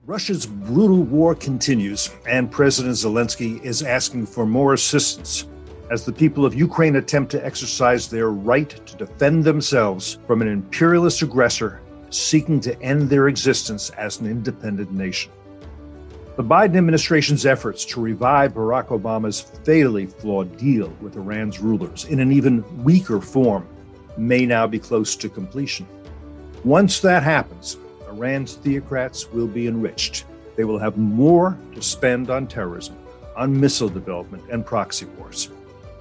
Russia's brutal war continues, and President Zelensky is asking for more assistance as the people of Ukraine attempt to exercise their right to defend themselves from an imperialist aggressor seeking to end their existence as an independent nation. The Biden administration's efforts to revive Barack Obama's fatally flawed deal with Iran's rulers in an even weaker form may now be close to completion. Once that happens, Iran's theocrats will be enriched. They will have more to spend on terrorism, on missile development, and proxy wars.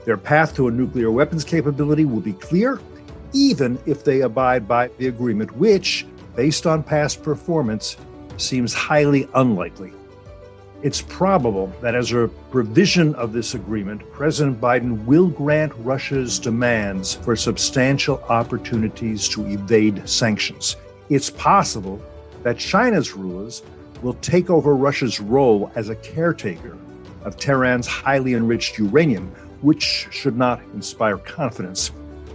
Their path to a nuclear weapons capability will be clear, even if they abide by the agreement, which, based on past performance, seems highly unlikely. It's probable that as a provision of this agreement, President Biden will grant Russia's demands for substantial opportunities to evade sanctions. It's possible that China's rulers will take over Russia's role as a caretaker of Tehran's highly enriched uranium, which should not inspire confidence.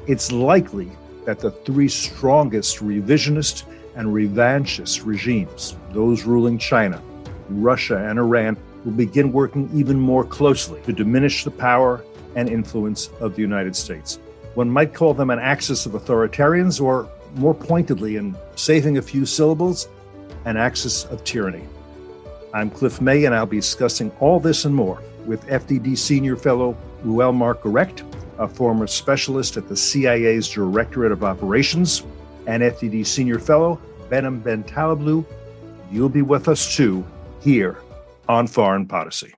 It's likely that the three strongest revisionist and revanchist regimes, those ruling China, Russia, and Iran, will begin working even more closely to diminish the power and influence of the United States. One might call them an axis of authoritarians, or more pointedly, and saving a few syllables, an axis of tyranny. I'm Cliff May, and I'll be discussing all this and more with FDD Senior Fellow Reuel Marc Gerecht, a former specialist at the CIA's Directorate of Operations, and FDD Senior Fellow Behnam Taleblu. You'll be with us too, here on Foreign Policy.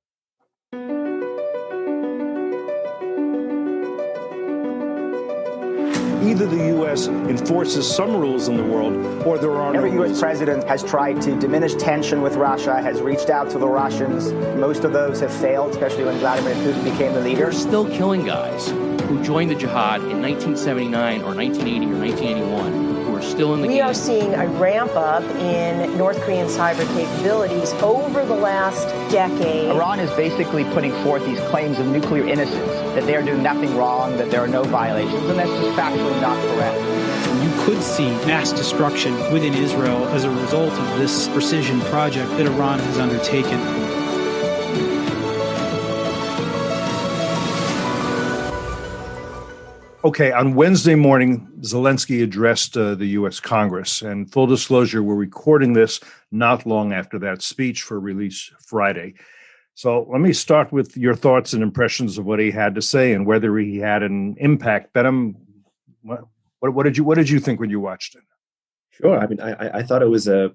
Either the U.S. enforces some rules in the world, or there are Every no U.S. rules. president has tried to diminish tension with Russia, has reached out to the Russians. Most of those have failed, especially when Vladimir Putin became the leader. They're still killing guys who joined the jihad in 1979 or 1980 or 1981 who are still in the game. We are seeing a ramp up in North Korean cyber capabilities over the last decade. Iran is basically putting forth these claims of nuclear innocence, that they are doing nothing wrong, that there are no violations, and that's just factually not correct. You could see mass destruction within Israel as a result of this precision project that Iran has undertaken. Okay, on Wednesday morning, Zelensky addressed the U.S. Congress. And full disclosure, we're recording this not long after that speech for release Friday. So let me start with your thoughts and impressions of what he had to say and whether he had an impact. Behnam, what did you think when you watched it? Sure. I mean, I thought it was a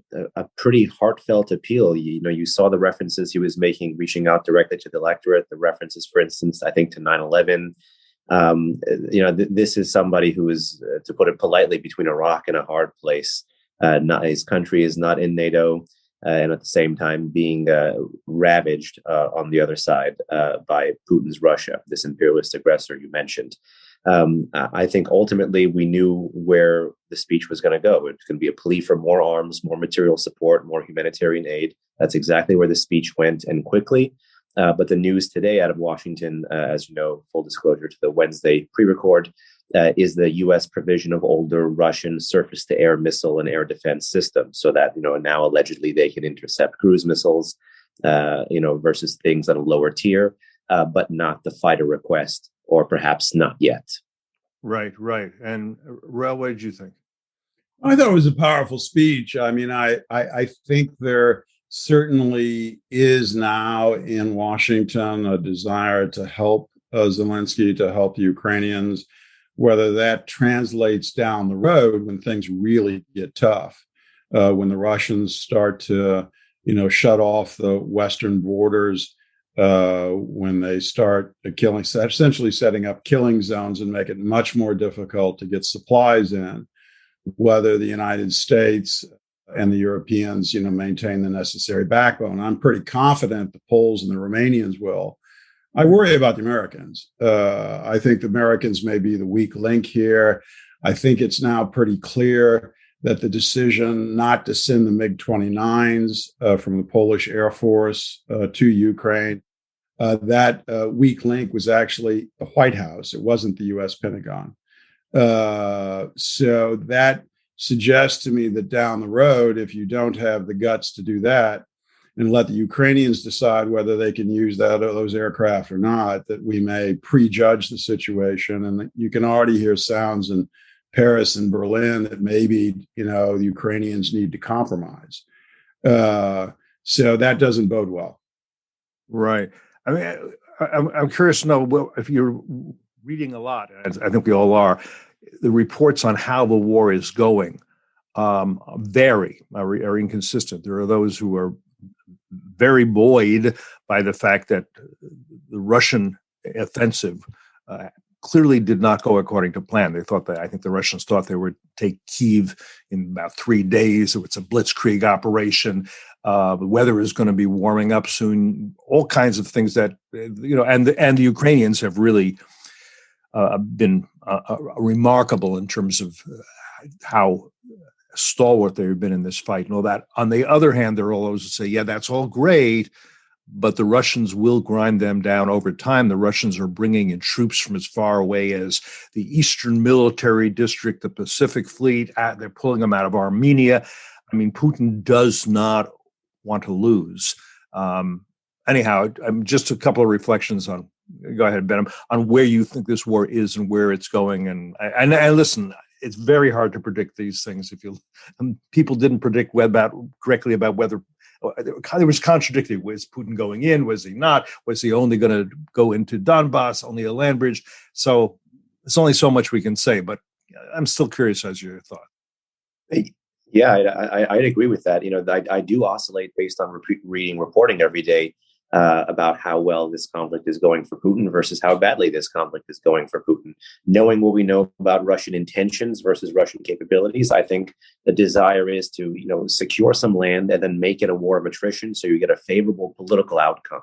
pretty heartfelt appeal. You saw the references he was making, reaching out directly to the electorate. The references, for instance, I think to 9/11. This is somebody who is, to put it politely, between a rock and a hard place. His country is not in NATO, and at the same time being ravaged on the other side by Putin's Russia, this imperialist aggressor you mentioned. I think ultimately we knew where the speech was going to go. It's going to be a plea for more arms, more material support, more humanitarian aid. That's exactly where the speech went, and quickly. But the news today out of Washington, as you know, full disclosure to the Wednesday pre-record, is the U.S. provision of older Russian surface-to-air missile and air defense systems, so that now allegedly they can intercept cruise missiles, versus things at a lower tier, but not the fighter request, or perhaps not yet. Right. And Reuel, what did you think? I thought it was a powerful speech. I mean, I think there certainly is now in Washington a desire to help Zelensky, to help the Ukrainians. Whether that translates down the road when things really get tough, when the Russians start to, shut off the western borders, when they start essentially setting up killing zones and make it much more difficult to get supplies in, whether the United States and the Europeans, maintain the necessary backbone. I'm pretty confident the Poles and the Romanians will. I worry about the Americans. I think the Americans may be the weak link here. I think it's now pretty clear that the decision not to send the MiG-29s from the Polish Air Force to Ukraine, that weak link was actually the White House. It wasn't the U.S. Pentagon. So that suggests to me that down the road, if you don't have the guts to do that and let the Ukrainians decide whether they can use those aircraft or not, that we may prejudge the situation. And you can already hear sounds in Paris and Berlin that maybe, the Ukrainians need to compromise. So that doesn't bode well. Right. I mean, I'm curious to know if you're reading a lot, as I think we all are, the reports on how the war is going vary, are inconsistent. There are those who are very buoyed by the fact that the Russian offensive clearly did not go according to plan. I think the Russians thought they would take Kyiv in about 3 days. It's a blitzkrieg operation. The weather is going to be warming up soon. All kinds of things that, and the Ukrainians have really been remarkable in terms of how stalwart they've been in this fight and all that. On the other hand, there are all those who say, yeah, that's all great, but the Russians will grind them down over time. The Russians are bringing in troops from as far away as the Eastern Military District, the Pacific Fleet. They're pulling them out of Armenia. I mean, Putin does not want to lose. Anyhow, just a couple of reflections on, go ahead, Behnam, on where you think this war is and where it's going. And listen, it's very hard to predict these things. People didn't predict correctly about whether there was contradictory. Was Putin going in? Was he not? Was he only going to go into Donbass, only a land bridge? So it's only so much we can say, but I'm still curious as your thought. Yeah, I'd agree with that. I do oscillate based on reporting every day about how well this conflict is going for Putin versus how badly this conflict is going for Putin. Knowing what we know about Russian intentions versus Russian capabilities, I think the desire is to, secure some land and then make it a war of attrition so you get a favorable political outcome.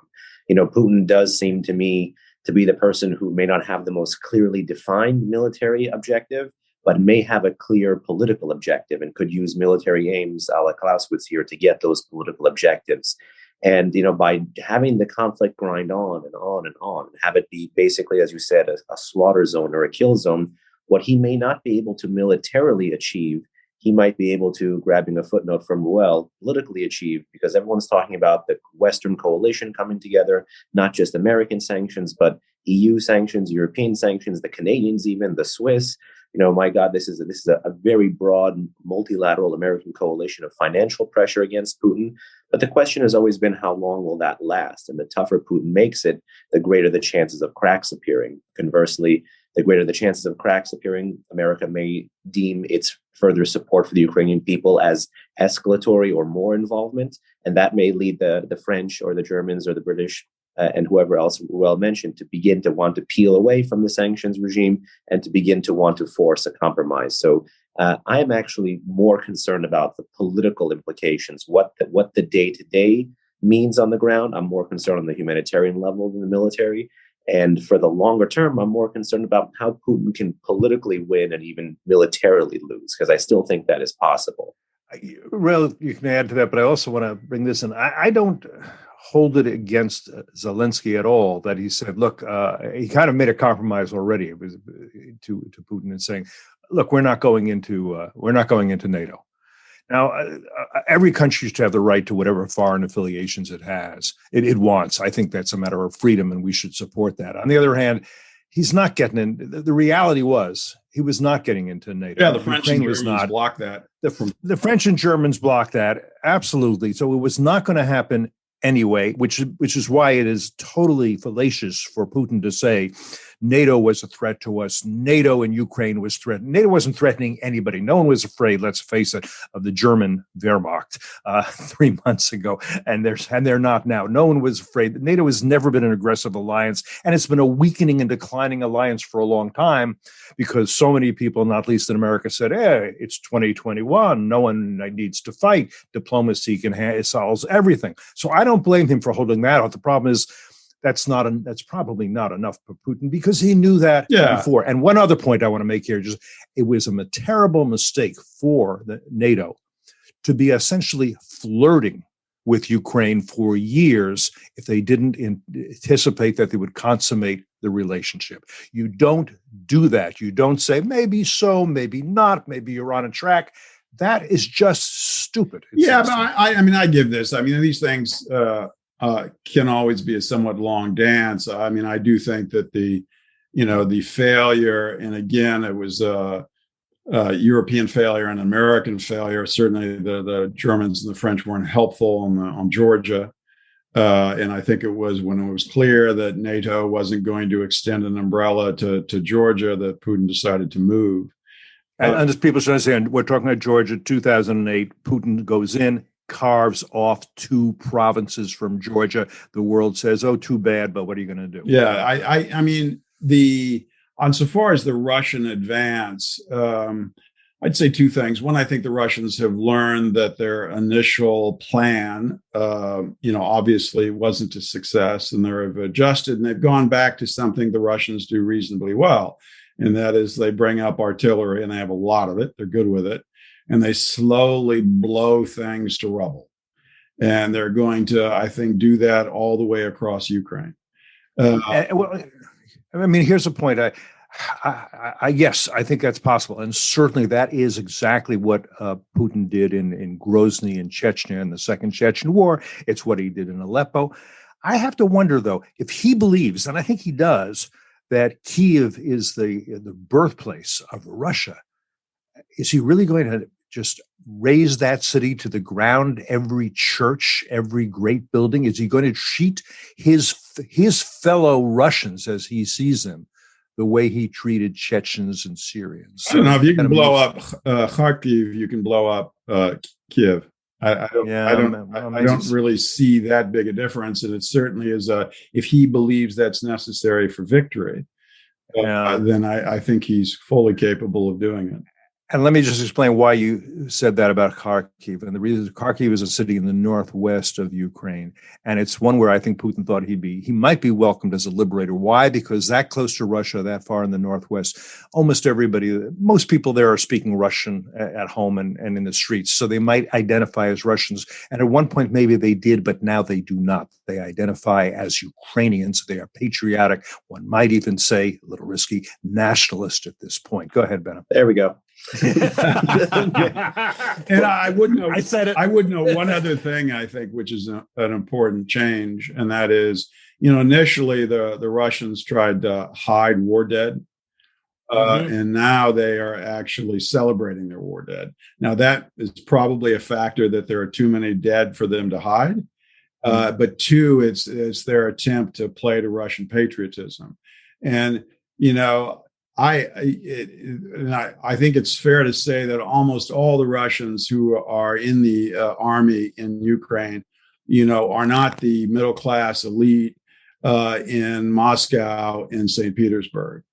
Putin does seem to me to be the person who may not have the most clearly defined military objective, but may have a clear political objective and could use military aims a la Clausewitz here to get those political objectives. And, by having the conflict grind on and on and on, have it be basically, as you said, a slaughter zone or a kill zone, what he may not be able to militarily achieve, he might be able to, grabbing a footnote from Reuel, politically achieve, because everyone's talking about the Western coalition coming together, not just American sanctions, but EU sanctions, European sanctions, the Canadians, even the Swiss. My God, this is a very broad multilateral American coalition of financial pressure against Putin. But the question has always been, how long will that last? And the tougher Putin makes it, the greater the chances of cracks appearing. Conversely, the greater the chances of cracks appearing, America may deem its further support for the Ukrainian people as escalatory or more involvement. And that may lead the French or the Germans or the British and whoever else Reuel mentioned to begin to want to peel away from the sanctions regime and to begin to want to force a compromise. So I am actually more concerned about the political implications, what the day-to-day means on the ground. I'm more concerned on the humanitarian level than the military. And for the longer term, I'm more concerned about how Putin can politically win and even militarily lose, because I still think that is possible. Well, you can add to that, but I also want to bring this in. I don't hold it against Zelensky at all that he said, look, he kind of made a compromise already. It was to Putin and saying, look, we're not going into NATO. Now, every country should have the right to whatever foreign affiliations it has. It wants. I think that's a matter of freedom, and we should support that. On the other hand, he's not getting in. The reality was he was not getting into NATO. Yeah, the French and Germans blocked that. The French and Germans blocked that, absolutely. So it was not going to happen anyway, which is why it is totally fallacious for Putin to say NATO was a threat to us. NATO in Ukraine was threatened. NATO wasn't threatening anybody. No one was afraid, let's face it, of the German Wehrmacht 3 months ago, and they're not now. No one was afraid. NATO has never been an aggressive alliance, and it's been a weakening and declining alliance for a long time because so many people, not least in America, said, hey, it's 2021. No one needs to fight. Diplomacy solves everything. So I don't blame him for holding that out. The problem is that's probably not enough for Putin because he knew that before. And one other point I want to make here, it was a terrible mistake for the NATO to be essentially flirting with Ukraine for years if they didn't anticipate that they would consummate the relationship. You don't do that. You don't say, maybe so, maybe not, maybe you're on a track. That is just stupid. Yeah, but I mean, I give this. I mean, these things can always be a somewhat long dance. I mean, I do think that the failure, and again, it was European failure and American failure. Certainly, the Germans and the French weren't helpful on Georgia, and I think it was when it was clear that NATO wasn't going to extend an umbrella to Georgia that Putin decided to move. And as people should understand, we're talking about Georgia, 2008. Putin goes in, carves off 2 provinces from Georgia. The world says, "Oh, too bad," but what are you going to do? Yeah, I mean, on so far as the Russian advance, I'd say 2 things. One, I think the Russians have learned that their initial plan, obviously wasn't a success, and they've adjusted, and they've gone back to something the Russians do reasonably well. And that is they bring up artillery, and they have a lot of it. They're good with it. And they slowly blow things to rubble. And they're going to, I think, do that all the way across Ukraine. Here's the point. Yes, I think that's possible. And certainly that is exactly what Putin did in Grozny and Chechnya in the Second Chechen War. It's what he did in Aleppo. I have to wonder, though, if he believes, and I think he does, that Kyiv is the birthplace of Russia. Is he really going to just raise that city to the ground, every church, every great building? Is he going to treat his fellow Russians as he sees them the way he treated Chechens and Syrians? I don't know if you can blow up Kharkiv, you can blow up Kyiv. I don't really see that big a difference, and it certainly is. If he believes that's necessary for victory, then I think he's fully capable of doing it. And let me just explain why you said that about Kharkiv. And the reason is Kharkiv is a city in the northwest of Ukraine. And it's one where I think Putin thought he might be welcomed as a liberator. Why? Because that close to Russia, that far in the northwest, most people there are speaking Russian at home and in the streets. So they might identify as Russians. And at one point, maybe they did, but now they do not. They identify as Ukrainians. They are patriotic. One might even say, a little risky, nationalist at this point. Go ahead, Behnam. There we go. And I would know. I said it. I would know one other thing, I think, which is an important change, and that is, initially the Russians tried to hide war dead, and now they are actually celebrating their war dead. Now that is probably a factor that there are too many dead for them to hide, but 2, it's their attempt to play to Russian patriotism, and I think it's fair to say that almost all the Russians who are in the army in Ukraine, are not the middle class elite in Moscow and St. Petersburg.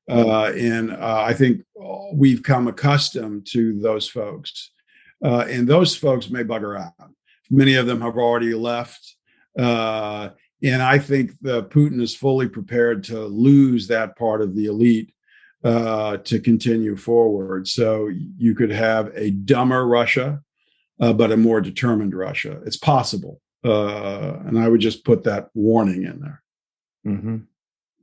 And I think we've come accustomed to those folks. And those folks may bugger out. Many of them have already left. And I think Putin is fully prepared to lose that part of the elite to continue forward. So you could have a dumber Russia, but a more determined Russia. It's possible. And I would just put that warning in there. Mm-hmm.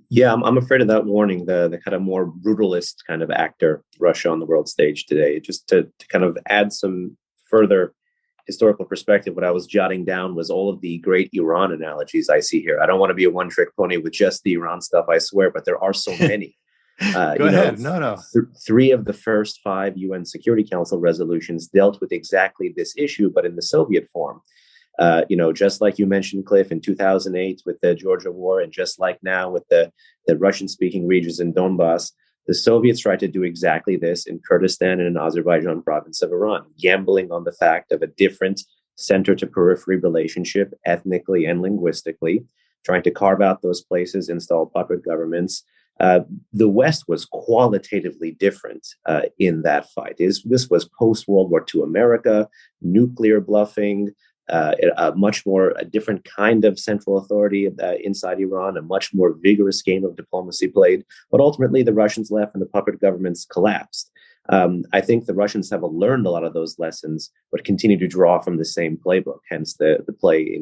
Yeah, I'm afraid of that warning, the kind of more brutalist kind of actor Russia on the world stage today. Just to kind of add some further historical perspective, what I was jotting down was all of the great Iran analogies I see here. I don't want to be a one-trick pony with just the Iran stuff, I swear, but there are so many. Go ahead. No. 3 of the first 5 UN Security Council resolutions dealt with exactly this issue, but in the Soviet form. Just like you mentioned, Cliff, in 2008 with the Georgia War, and just like now with the Russian-speaking regions in Donbass, the Soviets tried to do exactly this in Kurdistan and in Azerbaijan province of Iran, gambling on the fact of a different center-to-periphery relationship ethnically and linguistically, trying to carve out those places, install puppet governments. The West was qualitatively different in that fight. This was post-World War II America, nuclear bluffing, a different kind of central authority inside Iran, a much more vigorous game of diplomacy played. But ultimately, the Russians left and the puppet governments collapsed. I think the Russians have learned a lot of those lessons, but continue to draw from the same playbook, hence the play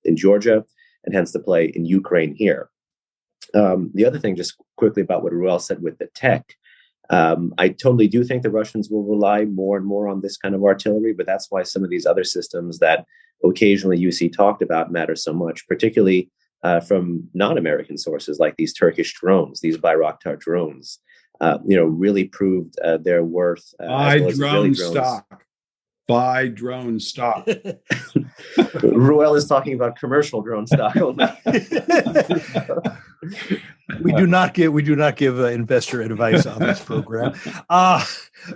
in Georgia, and hence the play in Ukraine here. The other thing, just quickly about what Reuel said with the tech, I totally do think the Russians will rely more and more on this kind of artillery, but that's why some of these other systems that occasionally you see talked about matter so much, particularly from non-American sources like these Turkish drones, these Bayraktar drones, really proved their worth. Buy drone stock. Buy drone stock. Reuel is talking about commercial drone stock only. We do not give investor advice on this program.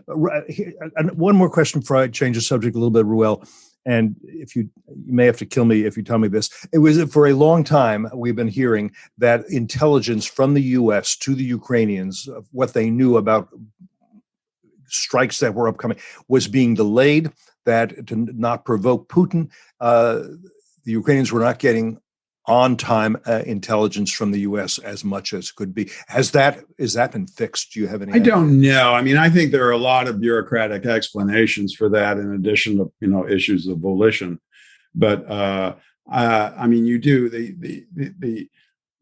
One more question before I change the subject a little bit, Reuel. And if you may have to kill me if you tell me this. It was for a long time we've been hearing that intelligence from the U.S. to the Ukrainians, of what they knew about strikes that were upcoming, was being delayed. That to not provoke Putin, the Ukrainians were not getting on-time intelligence from the U.S. as much as could be. Is that been fixed? Do you have any? I don't know. I mean, I think there are a lot of bureaucratic explanations for that, in addition to issues of volition. But I mean, you do the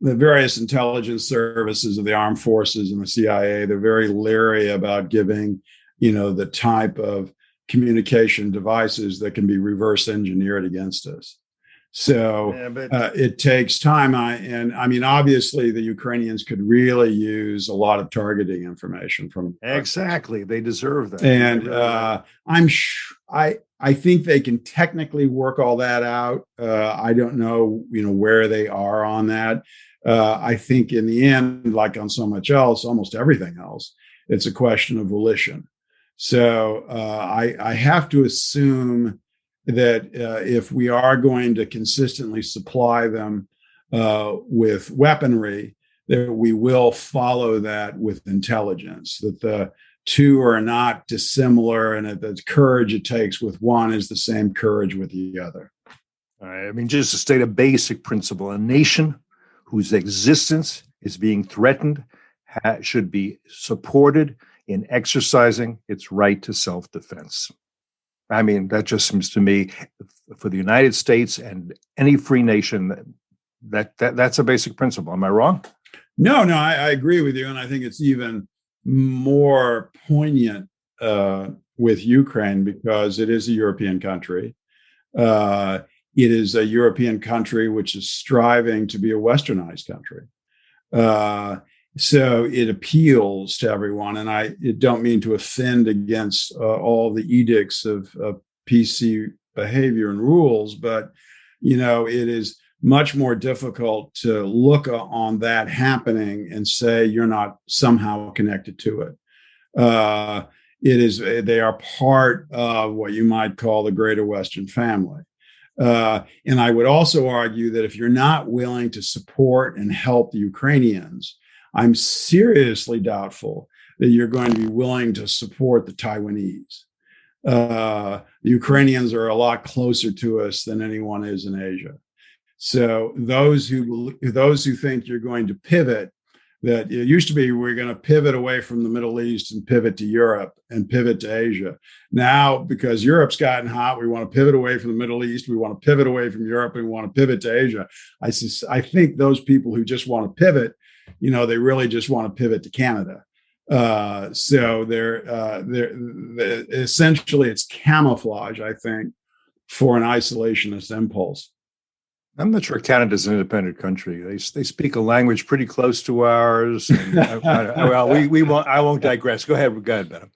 various intelligence services of the armed forces and the CIA. They're very leery about giving the type of communication devices that can be reverse engineered against us. So it takes time. I mean, obviously, the Ukrainians could really use a lot of targeting information from. Exactly, they deserve that. And I think they can technically work all that out. I don't know, where they are on that. I think in the end, like on so much else, almost everything else, it's a question of volition. So I have to assume that if we are going to consistently supply them with weaponry, that we will follow that with intelligence, that the two are not dissimilar, and that the courage it takes with one is the same courage with the other. All right. I mean, just to state a basic principle, a nation whose existence is being threatened should be supported in exercising its right to self-defense. I mean, that just seems to me, for the United States and any free nation, that's a basic principle. Am I wrong? No, I agree with you. And I think it's even more poignant with Ukraine, because it is a European country. It is a European country which is striving to be a westernized country. So it appeals to everyone. And I don't mean to offend against all the edicts of PC behavior and rules, but, it is much more difficult to look on that happening and say you're not somehow connected to it. They are part of what you might call the greater Western family. And I would also argue that if you're not willing to support and help the Ukrainians, I'm seriously doubtful that you're going to be willing to support the Taiwanese. The Ukrainians are a lot closer to us than anyone is in Asia. So those who think you're going to pivot, that it used to be we're going to pivot away from the Middle East and pivot to Europe and pivot to Asia. Now, because Europe's gotten hot, we want to pivot away from the Middle East, we want to pivot away from Europe, and we want to pivot to Asia. I think those people who just want to pivot, they really just want to pivot to Canada. So they're essentially, it's camouflage, I think, for an isolationist impulse. I'm not sure Canada's an independent country. They speak a language pretty close to ours. And I won't digress. Go ahead, Behnam.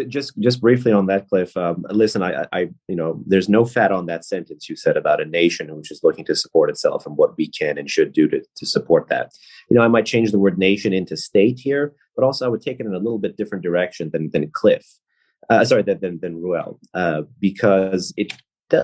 Just briefly on that, Cliff. Listen, I there's no fat on that sentence you said about a nation which is looking to support itself and what we can and should do to support that. I might change the word nation into state here, but also I would take it in a little bit different direction than Cliff. Than Reuel, because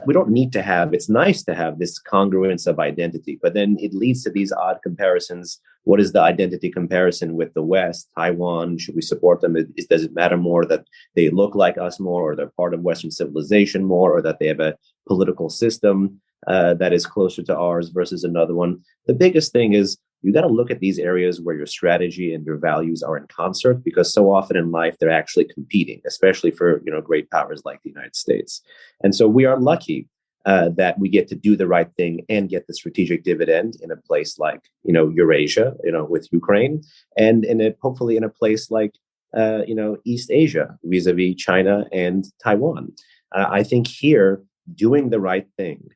we don't need to have, it's nice to have this congruence of identity, but then it leads to these odd comparisons. What is the identity comparison with the West? Taiwan, should we support them? Does it matter more that they look like us more, or they're part of Western civilization more, or that they have a political system that is closer to ours versus another one? The biggest thing is you got to look at these areas where your strategy and your values are in concert, because so often in life they're actually competing, especially for great powers like the United States. And so we are lucky that we get to do the right thing and get the strategic dividend in a place like, Eurasia, with Ukraine, and hopefully in a place like, East Asia, vis-a-vis China and Taiwan. I think here, doing the right thing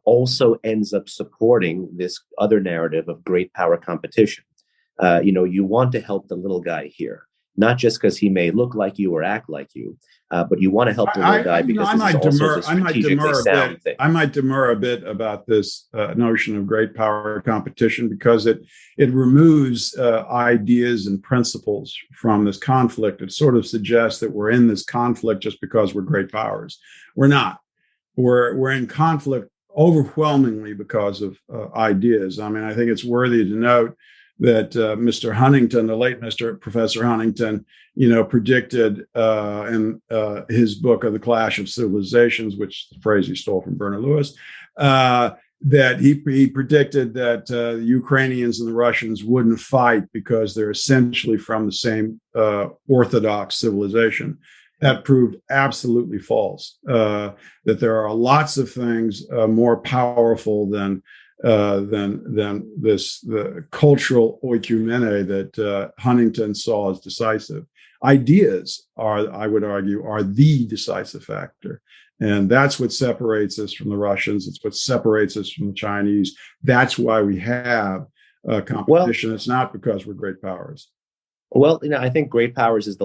also ends up supporting this other narrative of great power competition. You want to help the little guy here, not just because he may look like you or act like you, but you want to help the little guy because this is also a strategically sound thing. I might demur a bit about this notion of great power competition because it removes ideas and principles from this conflict. It sort of suggests that we're in this conflict just because we're great powers. We're not. We're in conflict overwhelmingly because of ideas. I mean, I think it's worthy to note that Mr. Huntington, the late Professor Huntington, predicted in his book of The Clash of Civilizations, which is the phrase he stole from Bernard Lewis, that he predicted that the Ukrainians and the Russians wouldn't fight because they're essentially from the same orthodox civilization. That proved absolutely false, that there are lots of things more powerful than the cultural oikumene that Huntington saw as decisive. Ideas I would argue, are the decisive factor. And that's what separates us from the Russians. It's what separates us from the Chinese. That's why we have competition. It's not because we're great powers. Well, I think great powers is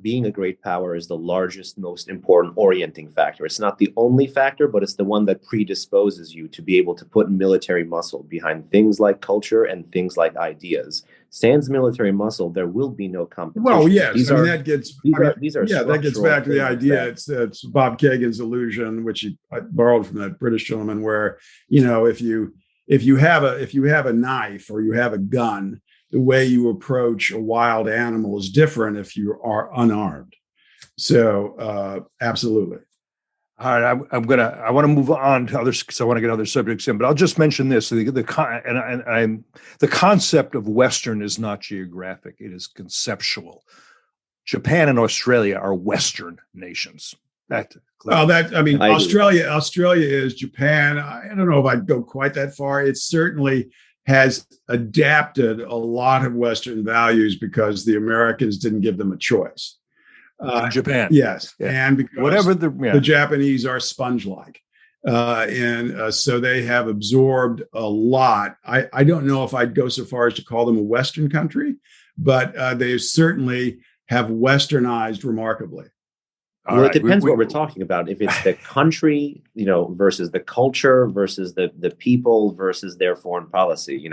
being a great power is the largest, most important orienting factor. It's not the only factor, but it's the one that predisposes you to be able to put military muscle behind things like culture and things like ideas. Sans military muscle, there will be no competition. Well, yes, that gets back to the idea. That it's Bob Kagan's illusion, which I borrowed from that British gentleman, where if you have a knife or you have a gun, the way you approach a wild animal is different if you are unarmed. So, absolutely. All right, I want to move on to others because I want to get other subjects in, but I'll just mention this: the concept of Western is not geographic; it is conceptual. Japan and Australia are Western nations. Australia is Japan. I don't know if I'd go quite that far. It certainly has adapted a lot of Western values because the Americans didn't give them a choice. In Japan. Yes. Yeah. And because the Japanese are sponge-like. So they have absorbed a lot. I don't know if I'd go so far as to call them a Western country, but they certainly have Westernized remarkably. Well, it depends what we're talking about. If it's the country, versus the culture, versus the people, versus their foreign policy,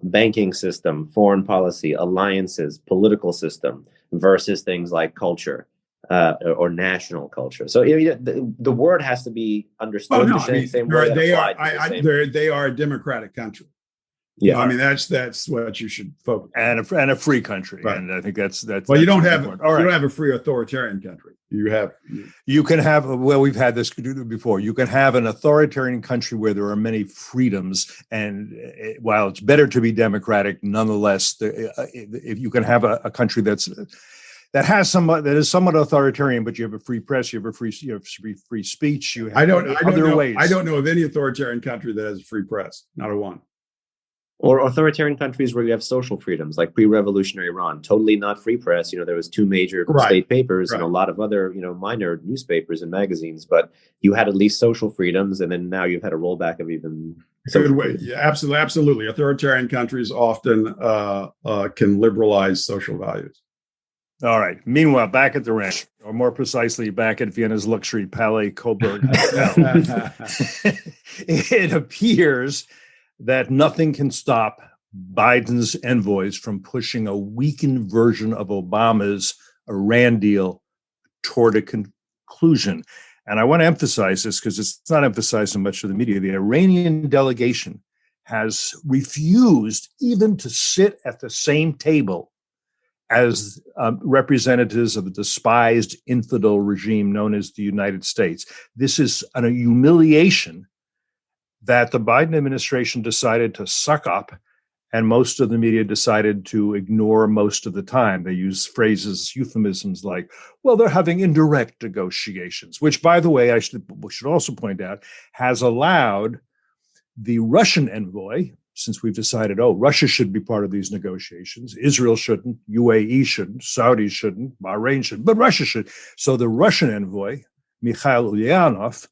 banking system, foreign policy, alliances, political system, versus things like culture or national culture. So the word has to be understood the same way. They are a democratic country. Yeah, that's what you should focus on. And a free country, right. And I think that's. Well, you don't have a free authoritarian country. You can have. Well, we've had this before. You can have an authoritarian country where there are many freedoms, and while it's better to be democratic, nonetheless, if you can have a country that is somewhat authoritarian, but you have a free press, you have free speech. You have other ways. I don't know of any authoritarian country that has a free press. Not a one. Or authoritarian countries where you have social freedoms, like pre-revolutionary Iran, totally not free press. There was 2 major state papers and a lot of other, minor newspapers and magazines, but you had at least social freedoms, and then now you've had a rollback of even. Good way, yeah, absolutely. Authoritarian countries often can liberalize social values. All right. Meanwhile, back at the ranch, or more precisely, back at Vienna's luxury Palais Coburg Hotel, it appears that nothing can stop Biden's envoys from pushing a weakened version of Obama's Iran deal toward a conclusion. And I want to emphasize this because it's not emphasized in much of the media. The Iranian delegation has refused even to sit at the same table as representatives of the despised infidel regime known as the United States. This is a humiliation that the Biden administration decided to suck up And most of the media decided to ignore most of the time. They use phrases, euphemisms like, well, they're having indirect negotiations, which, by the way, we should also point out, has allowed the Russian envoy, since we've decided, Russia should be part of these negotiations, Israel shouldn't, UAE shouldn't, Saudi shouldn't, Bahrain shouldn't, but Russia should. So the Russian envoy, Mikhail Ulyanov,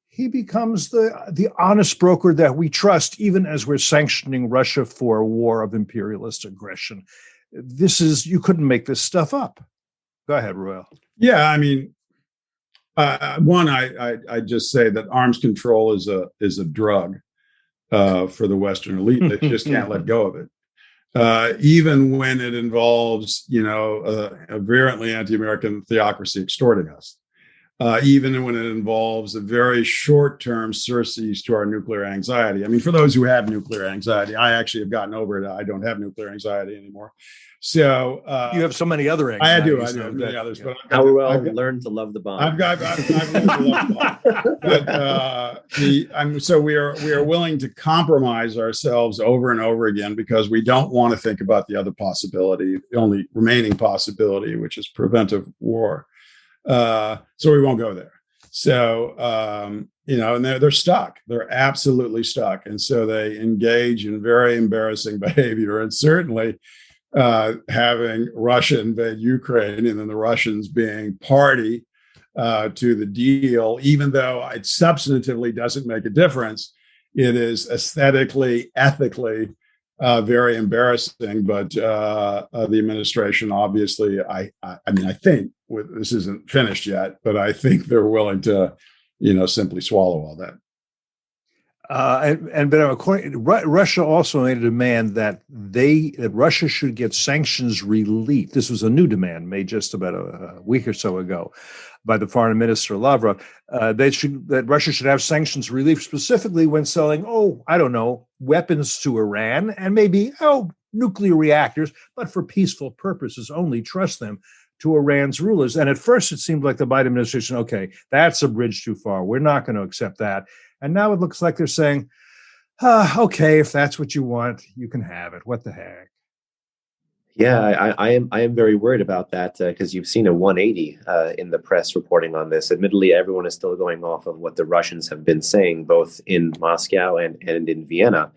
he becomes the honest broker that we trust, even as we're sanctioning Russia for a war of imperialist aggression. You couldn't make this stuff up. Go ahead, Reuel. Yeah, I mean, I just say that arms control is a drug for the Western elite. They just can't let go of it, even when it involves, a virulently anti-American theocracy extorting us. Even when it involves a very short-term surcease to our nuclear anxiety. I mean, for those who have nuclear anxiety, I actually have gotten over it. I don't have nuclear anxiety anymore. So you have so many other anxieties. I do have many others. But how well learned to love the bomb. I've learned to love the bomb. But so we are willing to compromise ourselves over and over again because we don't want to think about the other possibility, the only remaining possibility, which is preventive war. So we won't go there. So, and they're stuck. They're absolutely stuck. And so they engage in very embarrassing behavior. And certainly having Russia invade Ukraine and then the Russians being party to the deal, even though it substantively doesn't make a difference, it is aesthetically, ethically very embarrassing. But the administration, obviously, I think this isn't finished yet, but I think they're willing to, simply swallow all that. But Russia also made a demand that Russia should get sanctions relief. This was a new demand made just about a week or so ago by the foreign minister Lavrov. That Russia should have sanctions relief specifically when selling, weapons to Iran and maybe nuclear reactors, but for peaceful purposes only. Trust them to Iran's rulers. And at first, it seemed like the Biden administration, okay, that's a bridge too far. We're not going to accept that. And now it looks like they're saying, okay, if that's what you want, you can have it. What the heck? Yeah, I am very worried about that because you've seen a 180 in the press reporting on this. Admittedly, everyone is still going off of what the Russians have been saying, both in Moscow and in Vienna.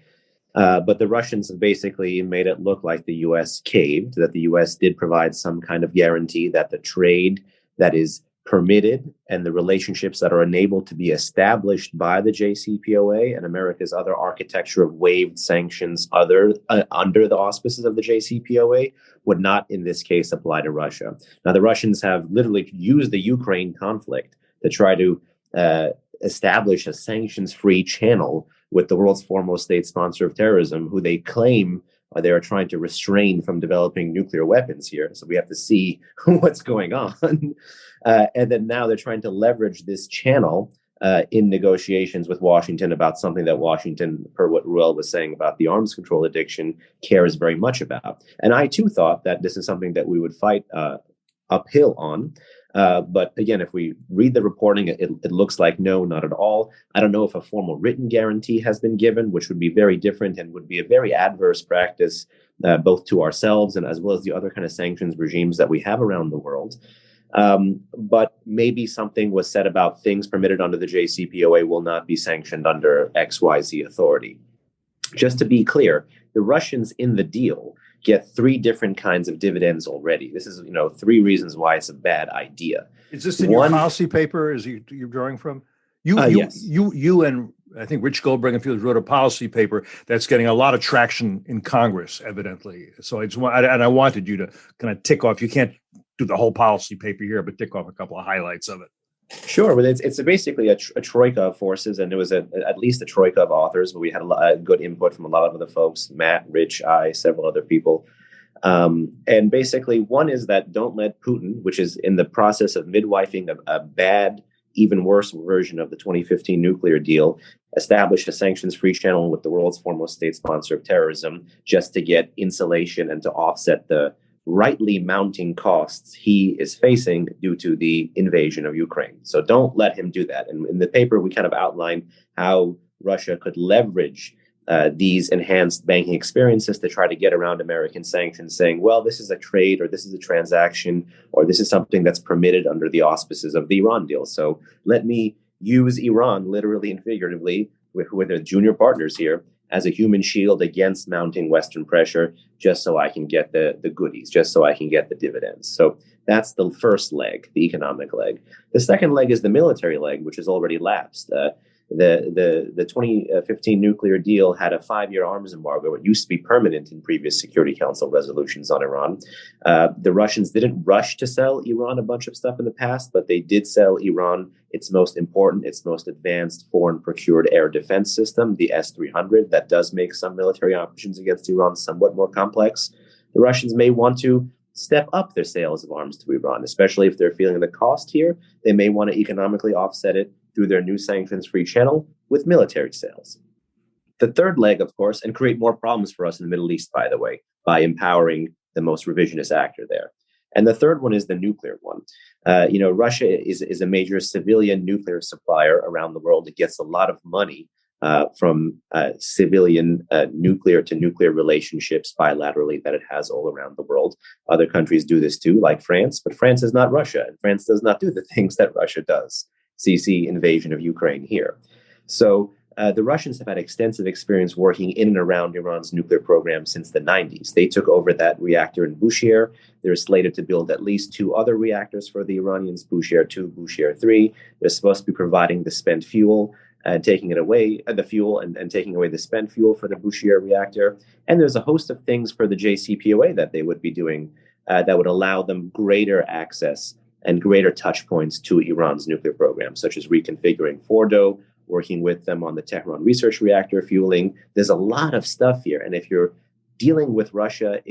But the Russians have basically made it look like the U.S. caved, that the U.S. did provide some kind of guarantee that the trade that is permitted and the relationships that are enabled to be established by the JCPOA and America's other architecture of waived sanctions under the auspices of the JCPOA would not, in this case, apply to Russia. Now, the Russians have literally used the Ukraine conflict to try to establish a sanctions-free channel with the world's foremost state sponsor of terrorism, who they claim they are trying to restrain from developing nuclear weapons here. So we have to see what's going on. And then now they're trying to leverage this channel in negotiations with Washington about something that Washington, per what Reuel was saying about the arms control addiction, cares very much about. And I, too, thought that this is something that we would fight uphill on. But again, if we read the reporting, it looks like no, not at all. I don't know if a formal written guarantee has been given, which would be very different and would be a very adverse practice, both to ourselves and as well as the other kind of sanctions regimes that we have around the world. But maybe something was said about things permitted under the JCPOA will not be sanctioned under XYZ authority. Just to be clear, the Russians in the deal get three different kinds of dividends already. This is, three reasons why it's a bad idea. Is this in your policy paper? Is you're drawing from? Yes. You and I think Rich Goldberg and Fields wrote a policy paper that's getting a lot of traction in Congress, evidently. So I wanted you to kind of tick off. You can't do the whole policy paper here, but tick off a couple of highlights of it. Sure, but it's basically a troika of forces, and it was at least a troika of authors, but we had a lot of good input from a lot of other folks, Matt, Rich, several other people. And basically, one is that don't let Putin, which is in the process of midwifing a bad, even worse version of the 2015 nuclear deal, establish a sanctions-free channel with the world's foremost state sponsor of terrorism just to get insulation and to offset the rightly mounting costs he is facing due to the invasion of Ukraine. So don't let him do that. And in the paper, we kind of outline how Russia could leverage these enhanced banking experiences to try to get around American sanctions, saying, well, this is a trade, or this is a transaction, or this is something that's permitted under the auspices of the Iran deal. So let me use Iran, literally and figuratively, with their junior partners here, as a human shield against mounting Western pressure, just so I can get the goodies, just so I can get the dividends. So that's the first leg, the economic leg. The second leg is the military leg, which has already lapsed. The 2015 nuclear deal had a 5-year arms embargo. It used to be permanent in previous Security Council resolutions on Iran. The Russians didn't rush to sell Iran a bunch of stuff in the past, but they did sell Iran its most important, its most advanced foreign procured air defense system, the S-300, that does make some military operations against Iran somewhat more complex. The Russians may want to step up their sales of arms to Iran, especially if they're feeling the cost here. They may want to economically offset it through their new sanctions-free channel with military sales. The third leg, of course, and create more problems for us in the Middle East, by the way, by empowering the most revisionist actor there. And the third one is the nuclear one. Russia is a major civilian nuclear supplier around the world. It gets a lot of money from civilian nuclear to nuclear relationships bilaterally that it has all around the world. Other countries do this too, like France, but France is not Russia, and France does not do the things that Russia does. See invasion of Ukraine here. So the Russians have had extensive experience working in and around Iran's nuclear program since the 90s. They took over that reactor in Bushehr. They're slated to build at least 2 other reactors for the Iranians, Bushehr 2, Bushehr 3. They're supposed to be providing the spent fuel, taking it away, the fuel, and taking away the spent fuel for the Bushehr reactor. And there's a host of things for the JCPOA that they would be doing that would allow them greater access and greater touch points to Iran's nuclear program, such as reconfiguring Fordo, working with them on the Tehran research reactor fueling. There's a lot of stuff here. And if you're dealing with Russia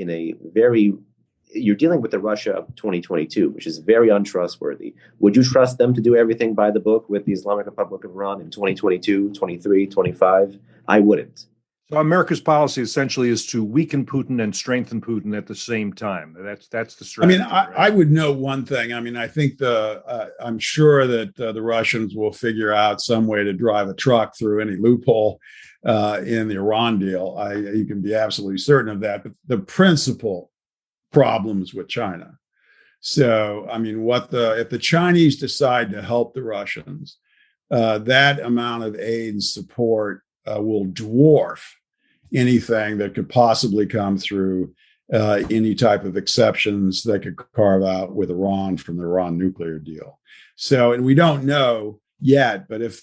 you're dealing with the Russia of 2022, which is very untrustworthy. Would you trust them to do everything by the book with the Islamic Republic of Iran in 2022, 23, 25? I wouldn't. So America's policy essentially is to weaken Putin and strengthen Putin at the same time. That's the strategy. I would know one thing. I think I'm sure that the Russians will figure out some way to drive a truck through any loophole in the Iran deal. You can be absolutely certain of that. But the principal problems with China. So, if the Chinese decide to help the Russians, that amount of aid and support will dwarf anything that could possibly come through any type of exceptions that could carve out with Iran from the Iran nuclear deal. So, and we don't know yet, but if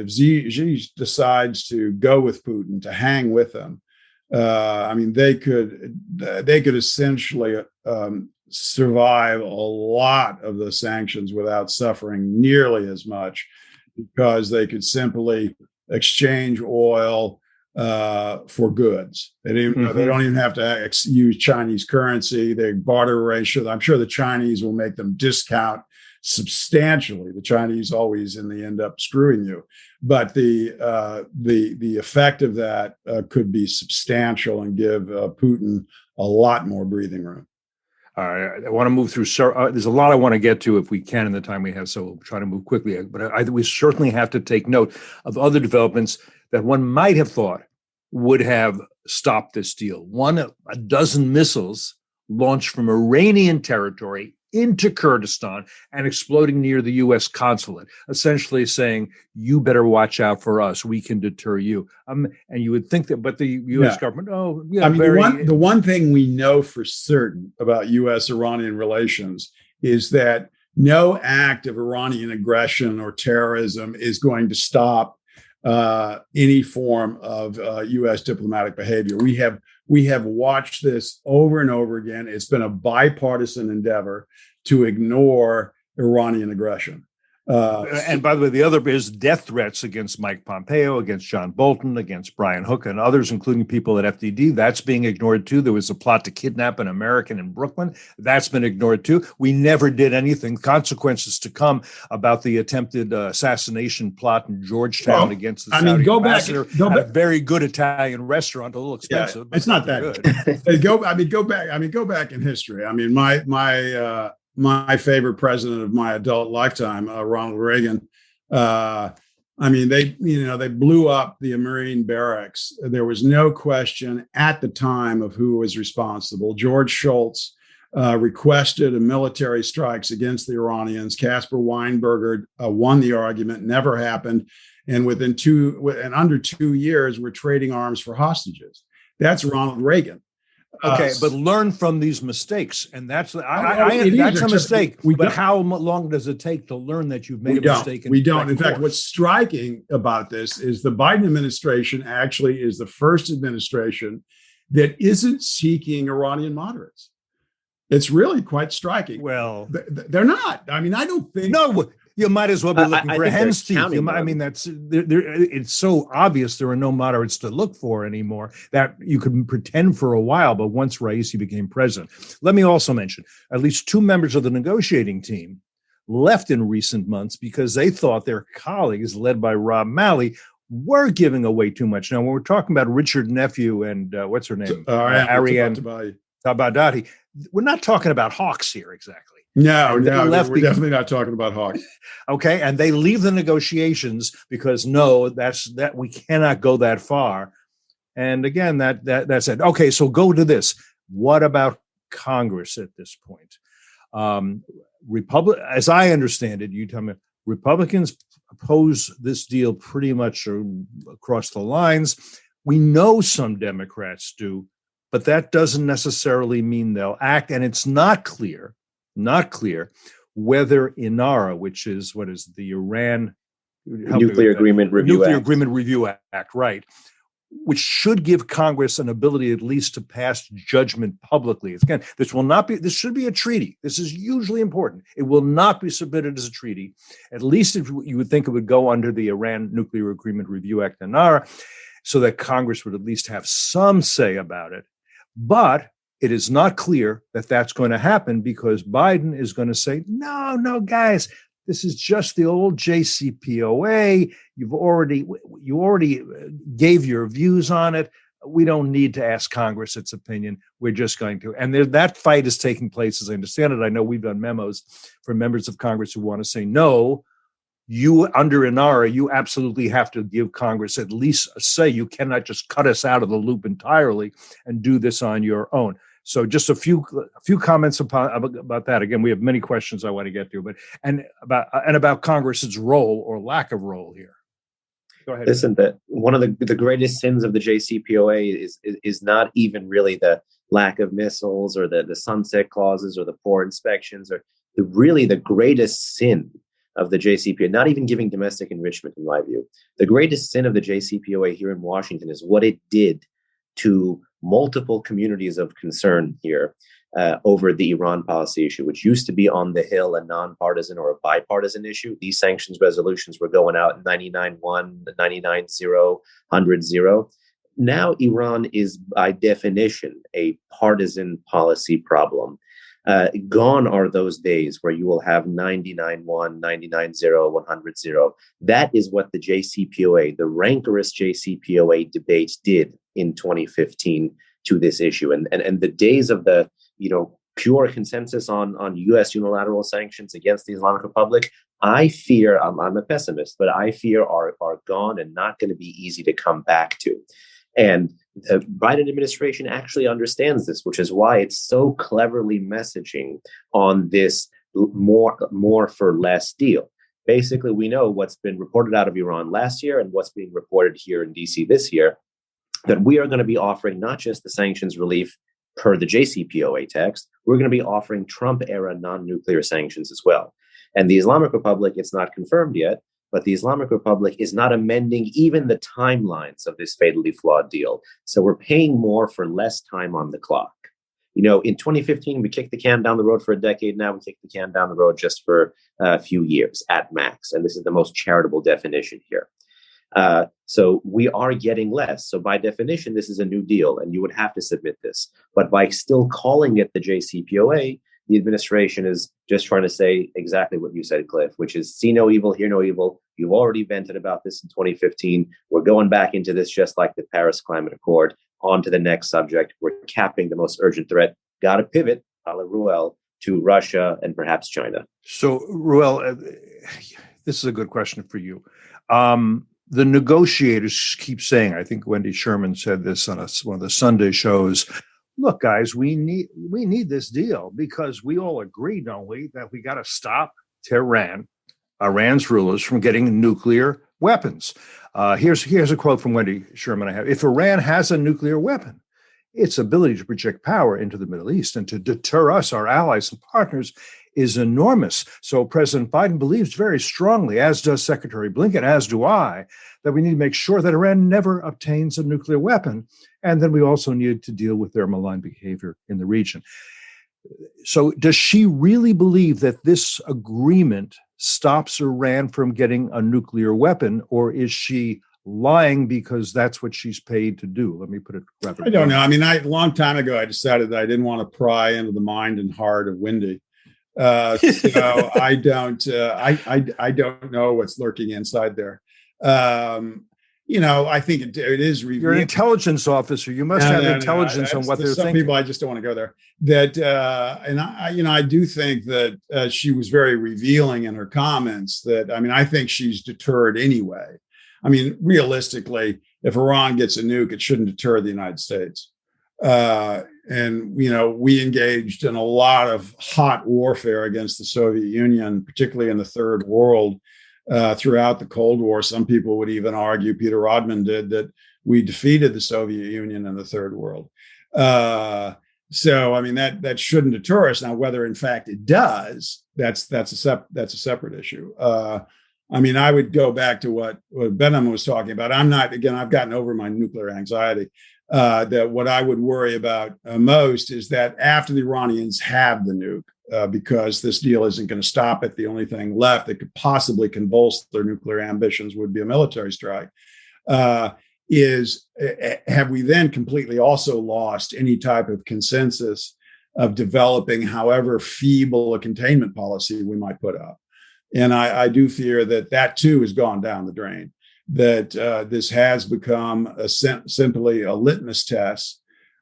Xi decides to go with Putin, to hang with him, they could essentially survive a lot of the sanctions without suffering nearly as much, because they could simply exchange oil for goods. They don't even have to use Chinese currency. They barter ratio. I'm sure the Chinese will make them discount substantially. The Chinese always in the end up screwing you, but the effect of that could be substantial and give Putin a lot more breathing room. All right, I want to move through. There's a lot I want to get to if we can in the time we have, so we'll try to move quickly. But we certainly have to take note of other developments that one might have thought would have stopped this deal. A dozen missiles launched from Iranian territory into Kurdistan and exploding near the U.S. consulate, essentially saying, you better watch out for us. We can deter you. And you would think that, but the U.S. government, the one thing we know for certain about U.S.-Iranian relations is that no act of Iranian aggression or terrorism is going to stop any form of U.S. diplomatic behavior. We have watched this over and over again. It's been a bipartisan endeavor to ignore Iranian aggression. And by the way, the other is death threats against Mike Pompeo, against John Bolton, against Brian Hook and others, including people at FDD. That's being ignored too. There was a plot to kidnap an American in Brooklyn. That's been ignored too. We never did anything. Consequences to come about the attempted assassination plot in Georgetown against the Saudi ambassador. Go back. A very good Italian restaurant, a little expensive. Yeah, it's not that good. Go back in history. My favorite president of my adult lifetime, Ronald Reagan, I mean, they blew up the Marine barracks. There was no question at the time of who was responsible. George Shultz requested a military strikes against the Iranians. Caspar Weinberger won the argument, never happened. And under 2 years, we're trading arms for hostages. That's Ronald Reagan. Okay, but learn from these mistakes, and that's a mistake. But how long does it take to learn that you've made a mistake? We don't. In fact, what's striking about this is the Biden administration actually is the first administration that isn't seeking Iranian moderates. It's really quite striking. Well, they're not. I mean, I don't think. No, you might as well be looking for hen's teeth. It's so obvious there are no moderates to look for anymore that you could pretend for a while. But once Raisi became president, let me also mention at least 2 members of the negotiating team left in recent months because they thought their colleagues, led by Rob Malley, were giving away too much. Now, when we're talking about Richard Nephew and what's her name, Ariane Tabadati, we're not talking about hawks here exactly. No, we're definitely not talking about hawks. Okay, and they leave the negotiations because that we cannot go that far. And again, that's it. Okay, so go to this. What about Congress at this point? As I understand it, you tell me, Republicans oppose this deal pretty much across the lines. We know some Democrats do, but that doesn't necessarily mean they'll act. And it's not clear whether INARA, which is the Iran Nuclear Agreement Review Act, right, which should give Congress an ability at least to pass judgment publicly. Again, this should be a treaty. This is hugely important. It will not be submitted as a treaty. At least if you would think it would go under the Iran Nuclear Agreement Review Act, INARA, so that Congress would at least have some say about it. But it is not clear that that's going to happen because Biden is going to say, no, guys, this is just the old JCPOA. You already gave your views on it. We don't need to ask Congress its opinion. We're just going to. And that fight is taking place, as I understand it. I know we've done memos from members of Congress who want to say, no, you under INARA, you absolutely have to give Congress at least a say. You cannot just cut us out of the loop entirely and do this on your own. So just a few comments about that. Again, we have many questions I want to get to, but about Congress's role or lack of role here. Go ahead. Listen, one of the greatest sins of the JCPOA is not even really the lack of missiles or the sunset clauses or the poor inspections, or really the greatest sin of the JCPOA, not even giving domestic enrichment, in my view. The greatest sin of the JCPOA here in Washington is what it did to multiple communities of concern here over the Iran policy issue, which used to be on the Hill a nonpartisan or a bipartisan issue. These sanctions resolutions were going out 99-1, 99-0, 100-0. Now Iran is by definition a partisan policy problem. Gone are those days where you will have 99-1, 99-0, 100-0. That is what the JCPOA, the rancorous JCPOA debate did in 2015 to this issue. And the days of the pure consensus on U.S. unilateral sanctions against the Islamic Republic, I fear, I'm a pessimist, but I fear are gone and not going to be easy to come back to. And the Biden administration actually understands this, which is why it's so cleverly messaging on this more for less deal. Basically, we know what's been reported out of Iran last year and what's being reported here in DC this year, that we are going to be offering not just the sanctions relief per the JCPOA text, we're going to be offering Trump-era non-nuclear sanctions as well. And the Islamic Republic, it's not confirmed yet, but the Islamic Republic is not amending even the timelines of this fatally flawed deal. So we're paying more for less time on the clock. In 2015, we kicked the can down the road for a decade. Now we kick the can down the road just for a few years at max. And this is the most charitable definition here. So we are getting less. So by definition, this is a new deal and you would have to submit this. But by still calling it the JCPOA, the administration is just trying to say exactly what you said, Cliff, which is see no evil, hear no evil. You've already vented about this in 2015. We're going back into this just like the Paris Climate Accord. On to the next subject. We're capping the most urgent threat. Got to pivot, a la Reuel, to Russia and perhaps China. So, Reuel, this is a good question for you. The negotiators keep saying, I think Wendy Sherman said this on one of the Sunday shows, look, guys, we need this deal because we all agree, don't we, that we got to stop Tehran, Iran's rulers, from getting nuclear weapons. Here's a quote from Wendy Sherman I have. If Iran has a nuclear weapon, its ability to project power into the Middle East and to deter us, our allies and partners, is enormous. So President Biden believes very strongly, as does Secretary Blinken, as do I, that we need to make sure that Iran never obtains a nuclear weapon. And then we also need to deal with their malign behavior in the region. So does she really believe that this agreement stops Iran from getting a nuclear weapon, or is she lying because that's what she's paid to do? Let me put it rather. I don't know. I mean, a long time ago, I decided that I didn't want to pry into the mind and heart of Wendy. So I don't know what's lurking inside there. I think it is. You're an intelligence officer. You must have intelligence on what they're thinking. Some people, I just don't want to go there. That, and I do think that she was very revealing in her comments. That, I mean, I think she's deterred anyway. I mean, realistically, if Iran gets a nuke, it shouldn't deter the United States. And we engaged in a lot of hot warfare against the Soviet Union, particularly in the Third World, throughout the Cold War. Some people would even argue, Peter Rodman did, that we defeated the Soviet Union in the Third World. So, I mean, that shouldn't deter us. Now, whether in fact it does, that's a separate issue. I mean, I would go back to what Behnam was talking about. I've gotten over my nuclear anxiety. That what I would worry about most is that after the Iranians have the nuke, because this deal isn't going to stop it, the only thing left that could possibly convulse their nuclear ambitions would be a military strike. Have we then completely also lost any type of consensus of developing however feeble a containment policy we might put up? And I do fear that too has gone down the drain, that this has become simply a litmus test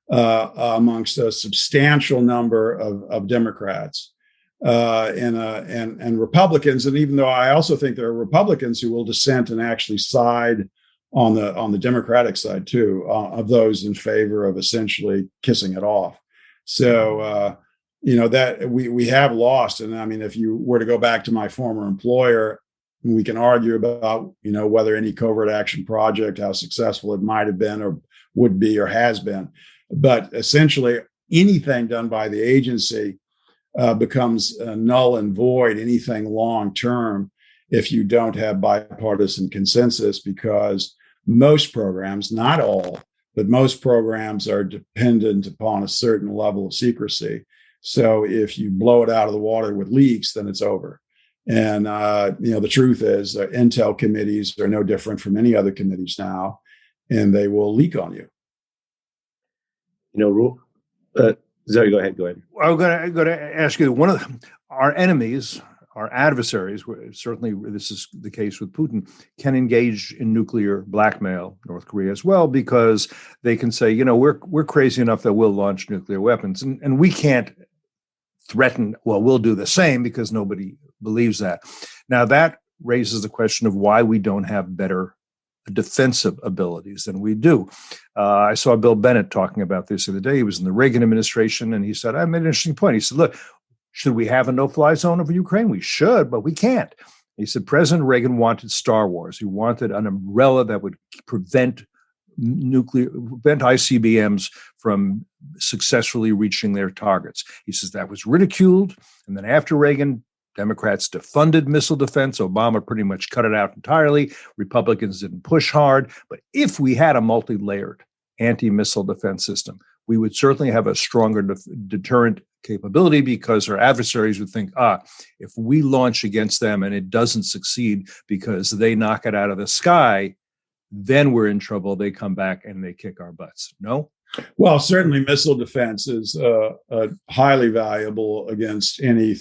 amongst a substantial number of Democrats and Republicans. And even though I also think there are Republicans who will dissent and actually side on the Democratic side too, of those in favor of essentially kissing it off. So, that we have lost. And I mean, if you were to go back to my former employer, we can argue about, whether any covert action project, how successful it might have been or would be or has been. But essentially, anything done by the agency becomes null and void, anything long term, if you don't have bipartisan consensus, because most programs, not all, but most programs are dependent upon a certain level of secrecy. So if you blow it out of the water with leaks, then it's over. And, the truth is intel committees are no different from any other committees now, and they will leak on you. Zoe, go ahead. I'm going to ask you, one of our enemies, our adversaries, certainly this is the case with Putin, can engage in nuclear blackmail, North Korea as well, because they can say, we're crazy enough that we'll launch nuclear weapons. And we can't threaten, we'll do the same, because nobody believes that. Now, that raises the question of why we don't have better defensive abilities than we do. I saw Bill Bennett talking about this the other day. He was in the Reagan administration, and he said, I made an interesting point. He said, look, should we have a no-fly zone over Ukraine? We should, but we can't. He said President Reagan wanted Star Wars. He wanted an umbrella that would prevent ICBMs from successfully reaching their targets. He says that was ridiculed. And then after Reagan, Democrats defunded missile defense. Obama pretty much cut it out entirely. Republicans didn't push hard. But if we had a multi-layered anti-missile defense system, we would certainly have a stronger deterrent capability, because our adversaries would think, if we launch against them and it doesn't succeed because they knock it out of the sky, then we're in trouble. They come back and they kick our butts. No? Well, certainly missile defense is highly valuable against any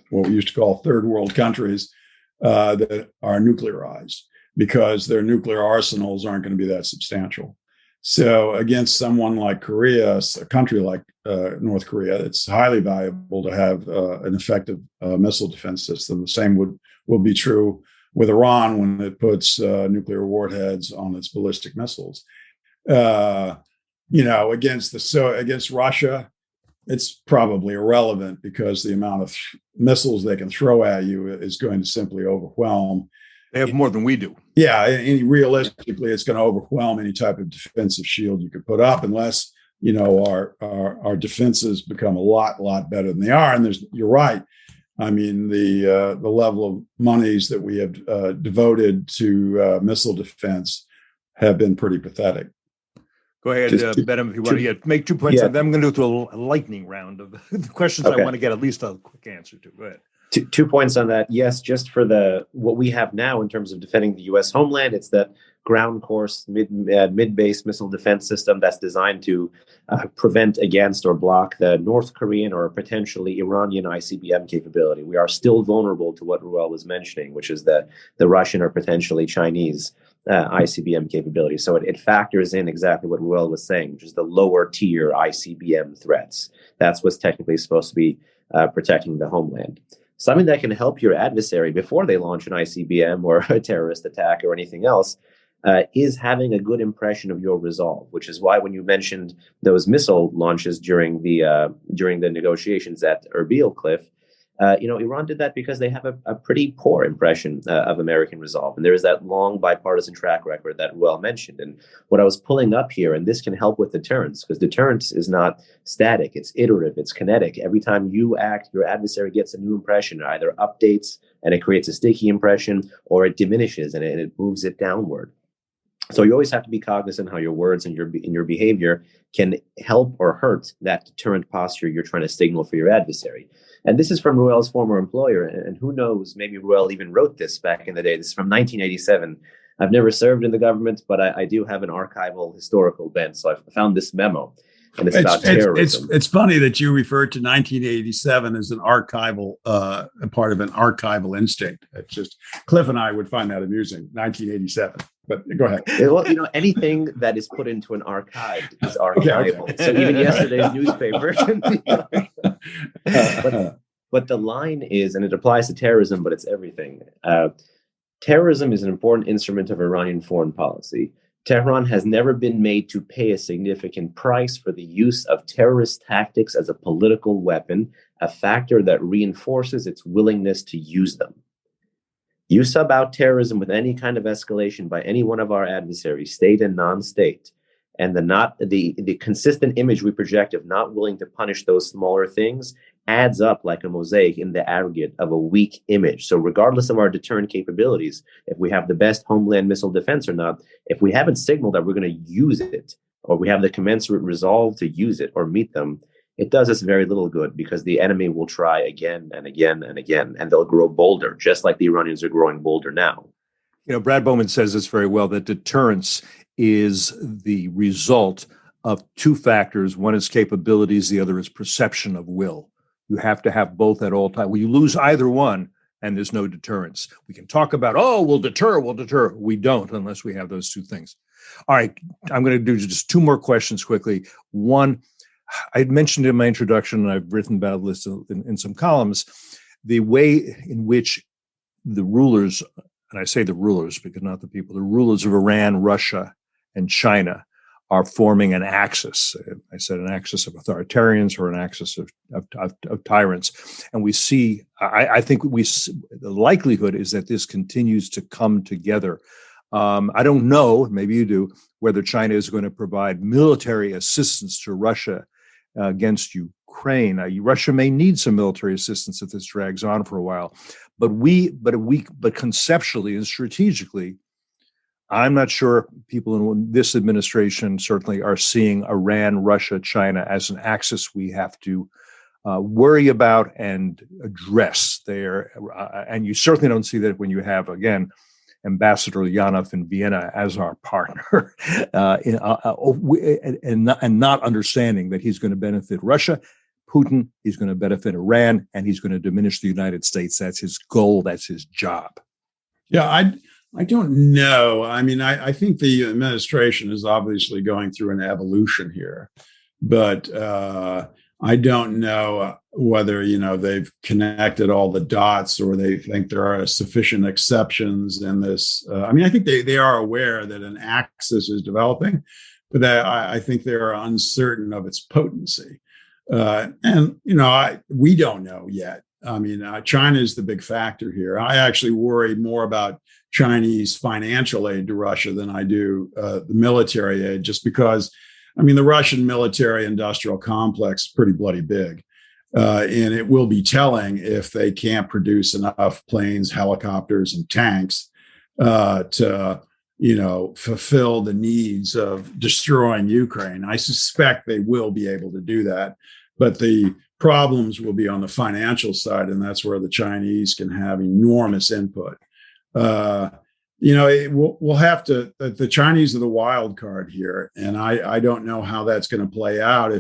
what we used to call third world countries that are nuclearized, because their nuclear arsenals aren't going to be that substantial. So against someone like Korea, a country like North Korea, it's highly valuable to have an effective missile defense system. The same will be true with Iran when it puts nuclear warheads on its ballistic missiles. Against Russia, it's probably irrelevant because the amount of missiles they can throw at you is going to simply overwhelm. They have more than we do. Yeah, realistically, it's going to overwhelm any type of defensive shield you could put up, unless our defenses become a lot better than they are. And you're right. I mean, the level of monies that we have devoted to missile defense have been pretty pathetic. Go ahead, Behnam, if you want to make 2 points. Yeah. Then I'm going to go through a lightning round of the questions I want to get at least a quick answer to. Go ahead. 2 points on that. Yes, just for what we have now in terms of defending the U.S. homeland, it's that ground course mid-base missile defense system that's designed to prevent against or block the North Korean or potentially Iranian ICBM capability. We are still vulnerable to what Reuel was mentioning, which is the Russian or potentially Chinese ICBM capability. So it factors in exactly what Reuel was saying, which is the lower tier ICBM threats. That's what's technically supposed to be protecting the homeland. Something that can help your adversary before they launch an ICBM or a terrorist attack or anything else is having a good impression of your resolve, which is why when you mentioned those missile launches during the negotiations at Erbil Cliff, Iran did that because they have a pretty poor impression of American resolve. And there is that long bipartisan track record that Reuel mentioned. And what I was pulling up here, and this can help with deterrence, because deterrence is not static, it's iterative, it's kinetic. Every time you act, your adversary gets a new impression, either updates and it creates a sticky impression, or it diminishes and it moves it downward. So you always have to be cognizant how your words and your behavior can help or hurt that deterrent posture you're trying to signal for your adversary. And this is from Reuel's former employer. And who knows, maybe Reuel even wrote this back in the day. This is from 1987. I've never served in the government, but I do have an archival historical bent. So I found this memo. And it's about terrorism. It's funny that you referred to 1987 as an archival, part of an archival instinct. It's just, Cliff and I would find that amusing, 1987. But go ahead. Well, anything that is put into an archive is archival. Okay. So even yesterday's newspaper. But the line is, and it applies to terrorism, but it's everything. Terrorism is an important instrument of Iranian foreign policy. Tehran has never been made to pay a significant price for the use of terrorist tactics as a political weapon, a factor that reinforces its willingness to use them. You sub out terrorism with any kind of escalation by any one of our adversaries, state and non-state, and the consistent image we project of not willing to punish those smaller things adds up like a mosaic in the aggregate of a weak image. So regardless of our deterrent capabilities, if we have the best homeland missile defense or not, if we haven't signaled that we're going to use it, or we have the commensurate resolve to use it or meet them, it does us very little good, because the enemy will try again and again and again, and they'll grow bolder, just like the Iranians are growing bolder now. Brad Bowman says this very well, that deterrence is the result of two factors. One is capabilities, the other is perception of will. You have to have both at all times. When you lose either one, and there's no deterrence. We can talk about, we'll deter. We don't unless we have those two things. All right, I'm going to do just two more questions quickly. One, I mentioned in my introduction, and I've written about this in some columns, the way in which the rulers, and I say the rulers because not the people, the rulers of Iran, Russia, and China are forming an axis. I said an axis of authoritarians or an axis of tyrants. And we see, I think the likelihood is that this continues to come together. I don't know, maybe you do, whether China is going to provide military assistance to Russia against Ukraine. Russia may need some military assistance if this drags on for a while. But conceptually and strategically, I'm not sure people in this administration certainly are seeing Iran, Russia, China as an axis we have to worry about and address there. And you certainly don't see that when you have, again, Ambassador Yanov in Vienna as our partner, and not understanding that he's going to benefit Russia, Putin, he's going to benefit Iran, and he's going to diminish the United States. That's his goal. That's his job. Yeah, I don't know. I mean, I think the administration is obviously going through an evolution here, but I don't know whether, they've connected all the dots or they think there are sufficient exceptions in this. I think they are aware that an axis is developing, but I think they are uncertain of its potency. We don't know yet. China is the big factor here. I actually worry more about Chinese financial aid to Russia than I do the military aid, just because, the Russian military industrial complex is pretty bloody big. And it will be telling if they can't produce enough planes, helicopters, and tanks to fulfill the needs of destroying Ukraine. I suspect they will be able to do that, but the problems will be on the financial side, and that's where the Chinese can have enormous input. We'll have to. The Chinese are the wild card here, and I don't know how that's going to play out.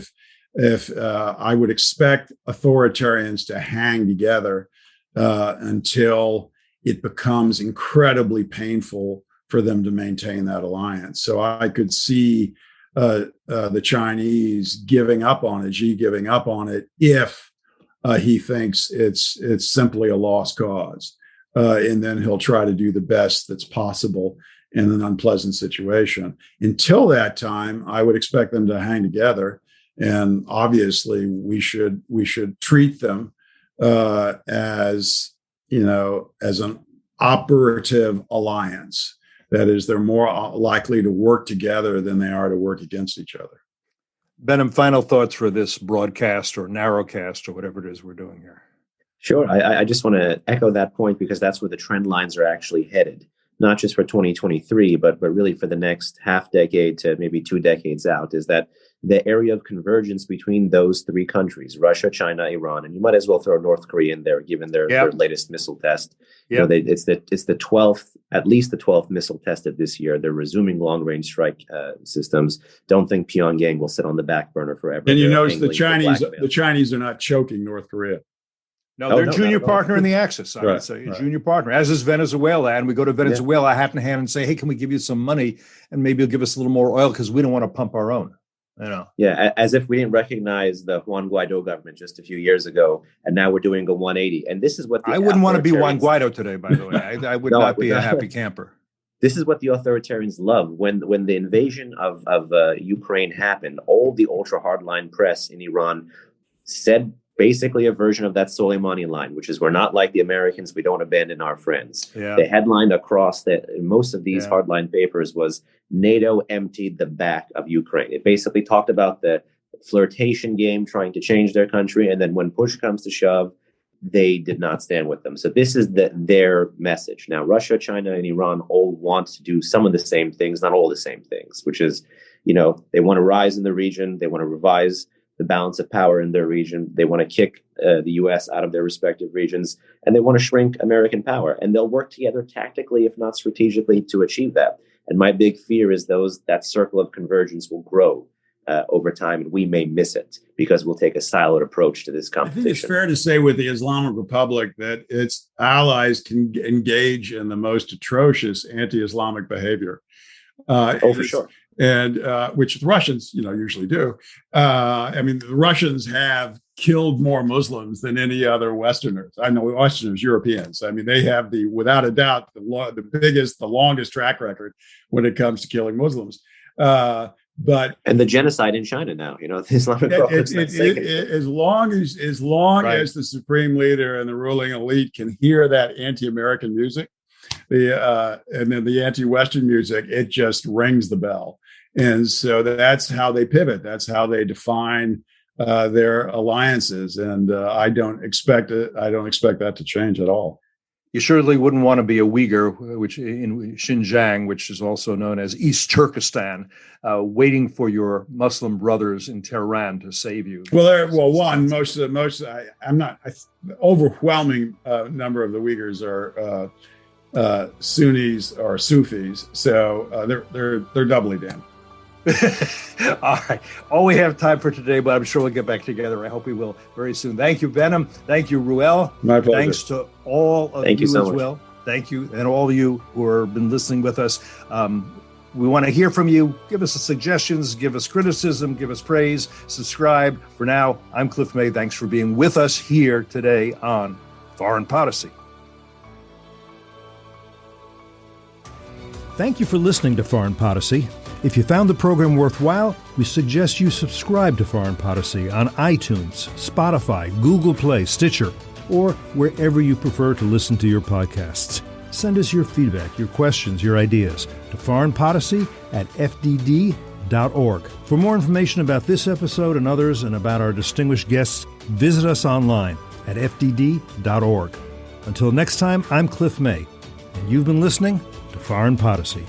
If I would expect authoritarians to hang together until it becomes incredibly painful for them to maintain that alliance. So I could see the Chinese giving up on it, Xi giving up on it, if he thinks it's simply a lost cause. And then he'll try to do the best that's possible in an unpleasant situation. Until that time, I would expect them to hang together. And obviously, we should treat them as an operative alliance. That is, they're more likely to work together than they are to work against each other. Behnam, final thoughts for this broadcast or narrowcast or whatever it is we're doing here. Sure. I just want to echo that point, because that's where the trend lines are actually headed, not just for 2023, but really for the next half decade to maybe 2 decades out, is that the area of convergence between those 3 countries, Russia, China, Iran, and you might as well throw North Korea in there, given their latest missile test. Yep. It's the 12th, at least the 12th missile test of this year. They're resuming long-range strike systems. Don't think Pyongyang will sit on the back burner forever. And you notice the Chinese are not choking North Korea. No, they're a junior partner in the Axis. I would say a junior partner, as is Venezuela. And we go to Venezuela hat in hand and say, hey, can we give you some money? And maybe you'll give us a little more oil because we don't want to pump our own. Yeah, as if we didn't recognize the Juan Guaido government just a few years ago, and now we're doing a 180. And this is what I wouldn't want to be Juan Guaido today, by the way. I would not be a happy camper. This is what the authoritarians love. When the invasion of Ukraine happened, all the ultra hardline press in Iran said basically a version of that Soleimani line, which is, we're not like the Americans, we don't abandon our friends. Yeah. The headline across most of these hardline papers was, NATO emptied the back of Ukraine. It basically talked about the flirtation game, trying to change their country, and then when push comes to shove, they did not stand with them. So this is their message. Now, Russia, China, and Iran all want to do some of the same things, not all the same things, which is, they want to rise in the region, they want to revise the balance of power in their region. They want to kick the U.S. out of their respective regions, and they want to shrink American power. And they'll work together tactically, if not strategically, to achieve that. And my big fear is that circle of convergence will grow over time, and we may miss it because we'll take a siloed approach to this competition. I think it's fair to say with the Islamic Republic that its allies can engage in the most atrocious anti-Islamic behavior. For sure. And which the Russians, usually do. The Russians have killed more Muslims than any other Westerners. I know Westerners, Europeans. They have without a doubt, the biggest, the longest track record when it comes to killing Muslims. And the genocide in China now, the Islamic as long as the supreme leader and the ruling elite can hear that anti-American music, and then the anti-Western music, it just rings the bell. And so that's how they pivot. That's how they define their alliances. And I don't expect that to change at all. You surely wouldn't want to be a Uyghur, which in Xinjiang, which is also known as East Turkestan, waiting for your Muslim brothers in Tehran to save you. The overwhelming number of the Uyghurs are Sunnis or Sufis, so they're doubly damned. All right. All we have time for today, but I'm sure we'll get back together. I hope we will very soon. Thank you, Behnam. Thank you, Reuel. My pleasure. Thanks to all of you so as much. well. Thank you. And all of you who have been listening with us. We want to hear from you. Give us suggestions, give us criticism, give us praise, subscribe. For now, I'm Cliff May. Thanks for being with us here today on Foreign Policy. Thank you for listening to Foreign Policy. If you found the program worthwhile, we suggest you subscribe to Foreign Policy on iTunes, Spotify, Google Play, Stitcher, or wherever you prefer to listen to your podcasts. Send us your feedback, your questions, your ideas to foreignpolicy@fdd.org. For more information about this episode and others and about our distinguished guests, visit us online at fdd.org. Until next time, I'm Cliff May, and you've been listening to Foreign Policy.